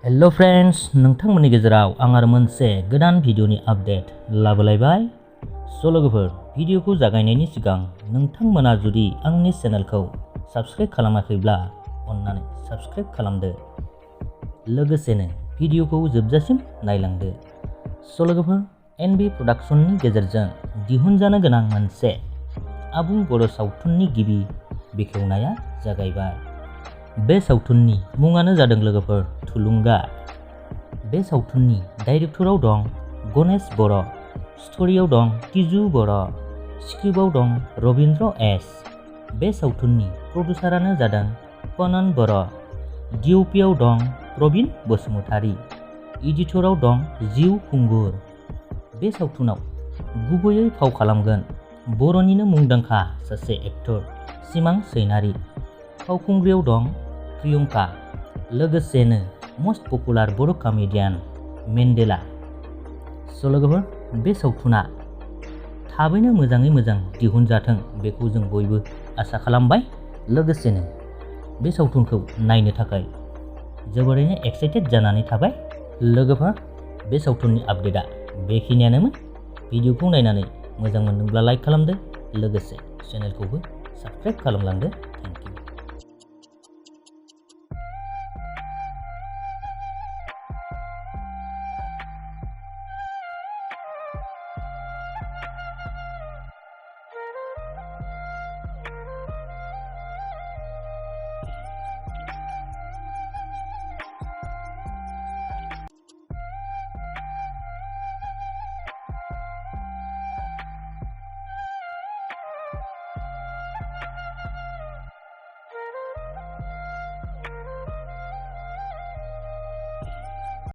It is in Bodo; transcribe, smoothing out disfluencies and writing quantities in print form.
हेलो फ्रेंड्स, नोंथांमोननि गेजेराव आं आरो मोनसे गोदान भिडिअनि आपडेट लाबोलायबाय। लोगोफोर, भिडिअखौ जागायनायनि सिगां नोंथांमोना जुदि आंनि चेनेलखौ साबस्क्राइब खालामाखैब्ला अन्नानै साबस्क्राइब खालामदो। लोगोसेनो भिडिअखौ जोबजासिम नायलांदो। लोगोफोर, एनबी प्रडाक्शननि गेजेरजों दिहुनजानो गोनां मोनसे आबुं बर' सावथुननि गिबि बेखेवनाया जागायबाय। बे सावथुननि मुङानो जादों लोगोफोर थुलुंगा। बे सावथुननि डाइरेक्टराव दं गणेश बर', स्ट'रियाव दं तिजु बर', स्क्रिप्टआव दं रबिन्द्र एस। बे सावथुननि प्रडिउसारानो जादों पानान बर', डिअपिआव दं प्रबीन बसुमतारी, एडिटराव दं जिउ खुंगुर। बे सावथुनाव गुबैयै फाव खालामगोन बर'निनो मुंदांखा सासे एक्टर सिमां सैनारि। फावखुंग्रियाव दं प्रियंका, लोगोसेनो मस्ट पपुलार बर' कमेडियान मेन्डेला। लोगोफोर, बे सावथुना थाबैनो मोजाङै मोजां दिहुनजाथों बेखौ जों बयबो आसा खालामबाय। लोगोसेनो बे सावथुनखौ नायनो थाखाय जोबोरैनो एक्साइटेड जानानै थाबाय। लोगोफोर, बे सावथुननि आपडेटआ बेखिनियानोमोन। भिडिअखौ नायनानै मोजां मोनदोंब्ला लाइक खालामदो, लोगोसे चेनेलखौबो साबस्क्राइब खालामलांदो।